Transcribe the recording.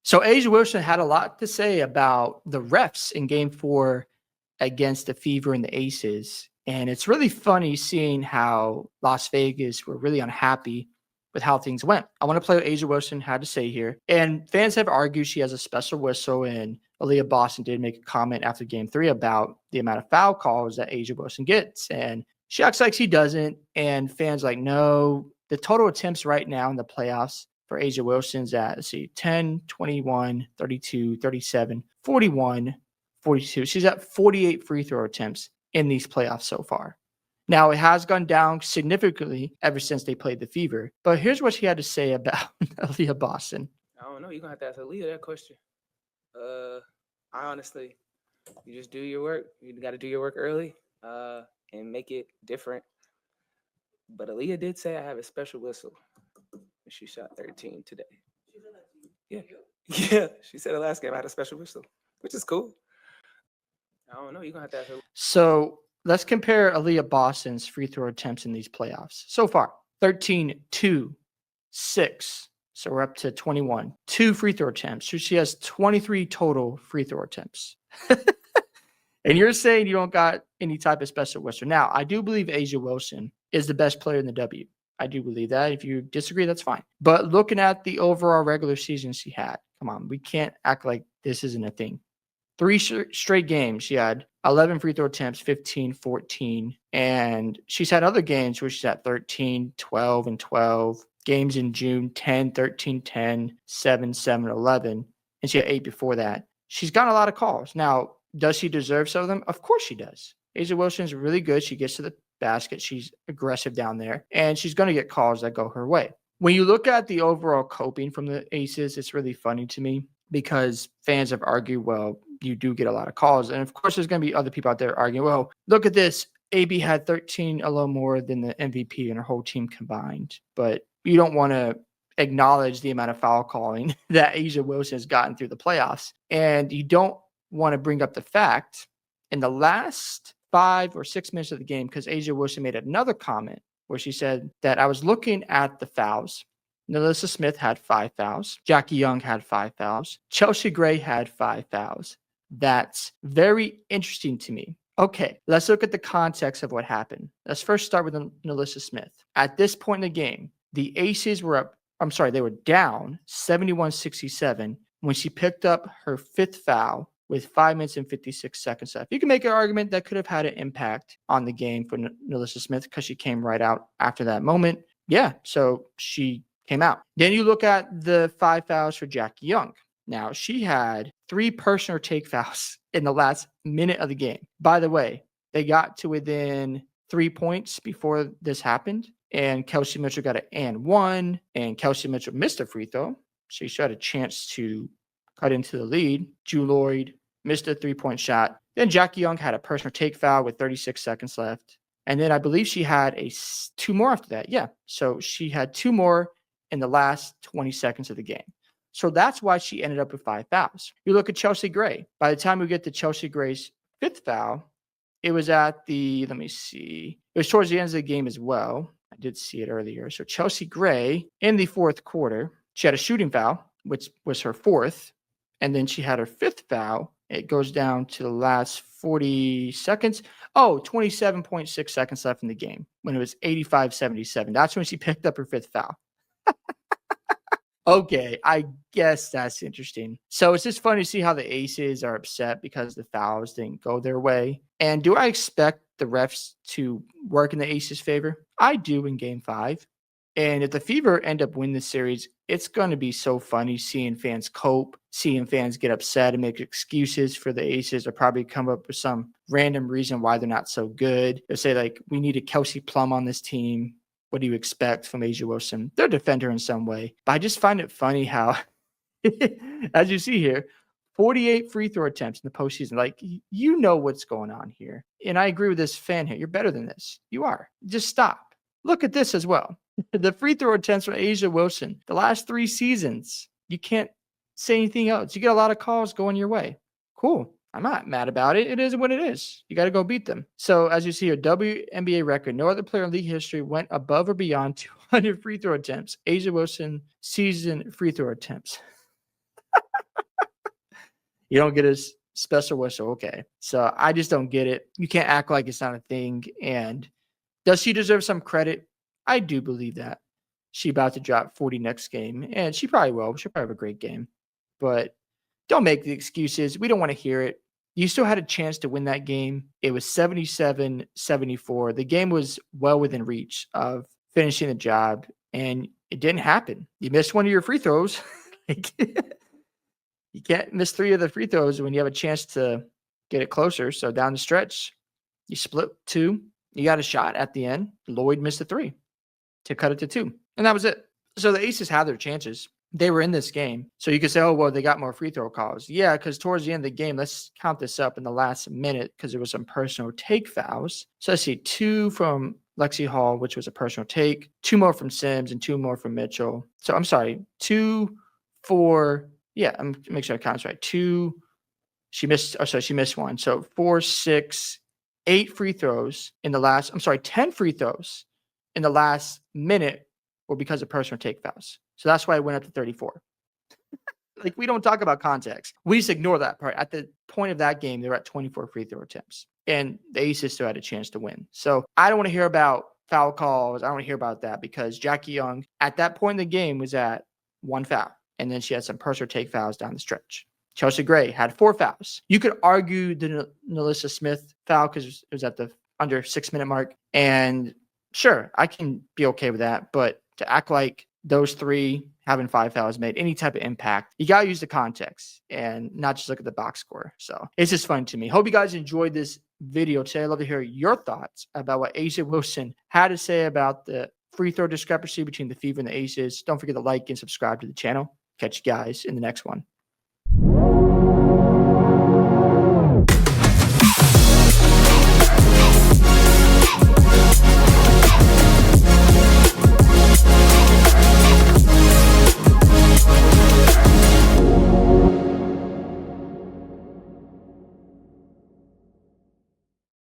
So Asia Wilson had a lot to say about the refs in Game 4 against the Fever and the Aces. And it's really funny seeing how Las Vegas were really unhappy with how things went. I want to play what Asia Wilson had to say here. And fans have argued she has a special whistle, and Aliyah Boston did make a comment after Game 3 about the amount of foul calls that Asia Wilson gets. And she acts like she doesn't. And fans like, no, the total attempts right now in the playoffs for Asia Wilson's at, let's see, 10, 21, 32, 37, 41, 42. She's at 48 free throw attempts in these playoffs so far. Now, it has gone down significantly ever since they played the Fever. But here's what she had to say about Aliyah Boston. I don't know. You're going to have to ask Aliyah that question. I honestly, you just do your work. You got to do your work early and make it different. But Aliyah did say I have a special whistle. She shot 13 today. Yeah. Yeah. She said the last game I had a special whistle, which is cool. I don't know. You're going to have to ask her. So let's compare Aliyah Boston's free throw attempts in these playoffs. So far, 13, 2, 6. So we're up to 21. 2 free throw attempts. So she has 23 total free throw attempts. And you're saying you don't got any type of special whistle. Now, I do believe Asia Wilson is the best player in the W. I do believe that. If you disagree, that's fine. But looking at the overall regular season she had, come on, we can't act like this isn't a thing. 3 straight games, she had 11 free throw attempts, 15, 14. And she's had other games where she's at 13, 12, and 12. Games in June, 10, 13, 10, 7, 7, 11. And she had 8 before that. She's gotten a lot of calls. Now, does she deserve some of them? Of course she does. Asia Wilson is really good. She gets to the basket. She's aggressive down there. And she's going to get calls that go her way. When you look at the overall coping from the Aces, it's really funny to me because fans have argued, well, you do get a lot of calls. And of course, there's going to be other people out there arguing, well, look at this. AB had 13 a little more than the MVP and her whole team combined. But you don't want to acknowledge the amount of foul calling that Asia Wilson has gotten through the playoffs. And you don't want to bring up the fact in the last 5 or 6 minutes of the game, because Asia Wilson made another comment where she said that I was looking at the fouls. Nalissa Smith had 5 fouls. Jackie Young had 5 fouls. Chelsea Gray had 5 fouls. That's very interesting to me. Okay, let's look at the context of what happened. Let's first start with Nalissa Smith. At this point in the game, the Aces were up, they were down 71-67 when she picked up her 5th foul with 5 minutes and 56 seconds left. You can make an argument that could have had an impact on the game for Nalissa Smith because she came right out after that moment. Yeah, so she came out. Then you look at the 5 fouls for Jackie Young. Now, she had 3 personal take fouls in the last minute of the game. By the way, they got to within 3 points before this happened, and Kelsey Mitchell got an and 1, and Kelsey Mitchell missed a free throw. So she had a chance to cut into the lead. Drew Lloyd missed a 3-point shot. Then Jackie Young had a personal take foul with 36 seconds left. And then I believe she had 2 more after that. Yeah. So she had 2 more in the last 20 seconds of the game. So that's why she ended up with 5 fouls. You look at Chelsea Gray. By the time we get to Chelsea Gray's 5th foul, it was at it was towards the end of the game as well. I did see it earlier. So Chelsea Gray in the 4th quarter, she had a shooting foul, which was her 4th. And then she had her 5th foul. It goes down to the last 40 seconds. 27.6 seconds left in the game when it was 85-77. That's when she picked up her 5th foul. Okay, I guess that's interesting. So it's just funny to see how the Aces are upset because the fouls didn't go their way. And do I expect the refs to work in the Aces' favor? I do in Game 5. And if the Fever end up winning the series, it's going to be so funny seeing fans cope, seeing fans get upset and make excuses for the Aces, or probably come up with some random reason why they're not so good. They'll say, like, we need a Kelsey Plum on this team. What do you expect from Asia Wilson? They're a defender in some way. But I just find it funny how, as you see here, 48 free throw attempts in the postseason. Like, you know what's going on here. And I agree with this fan here. You're better than this. You are. Just stop. Look at this as well. The free throw attempts from Asia Wilson, the last 3 seasons, you can't say anything else. You get a lot of calls going your way. Cool. I'm not mad about it. It is what it is. You got to go beat them. So as you see here, WNBA record, no other player in league history went above or beyond 200 free throw attempts. Asia Wilson season free throw attempts. You don't get a special whistle. Okay. So I just don't get it. You can't act like it's not a thing. And does she deserve some credit? I do believe that. She about to drop 40 next game, and she probably will. She'll probably have a great game. But don't make the excuses. We don't want to hear it. You still had a chance to win that game. It was 77-74. The game was well within reach of finishing the job, and it didn't happen. You missed one of your free throws. You can't miss 3 of the free throws when you have a chance to get it closer. So down the stretch, you split 2. You got a shot at the end. Lloyd missed a 3 to cut it to 2. And that was it. So the Aces had their chances. They were in this game. So you could say, oh, well, they got more free throw calls. Yeah, because towards the end of the game, let's count this up in the last minute because there was some personal take fouls. So let's see, 2 from Lexi Hall, which was a personal take, 2 more from Sims, and 2 more from Mitchell. So I'm sorry, 2, 4, yeah, I'm make sure I count right. 2, she missed 1. So 4, 6, 8 free throws in the last, 10 free throws in the last minute were because of personal take fouls. So that's why it went up to 34. Like, we don't talk about context. We just ignore that part. At the point of that game, they were at 24 free throw attempts, and the Aces still had a chance to win. So I don't want to hear about foul calls. I don't want to hear about that because Jackie Young, at that point in the game, was at 1 foul, and then she had some personal take fouls down the stretch. Chelsea Gray had 4 fouls. You could argue the Nalissa Smith foul because it was at the under 6-minute mark, and sure, I can be okay with that, but to act like those 3 having 5 fouls made any type of impact, you got to use the context and not just look at the box score. So it's just fun to me. Hope you guys enjoyed this video today. I'd love to hear your thoughts about what A'ja Wilson had to say about the free throw discrepancy between the Fever and the Aces. Don't forget to like and subscribe to the channel. Catch you guys in the next one.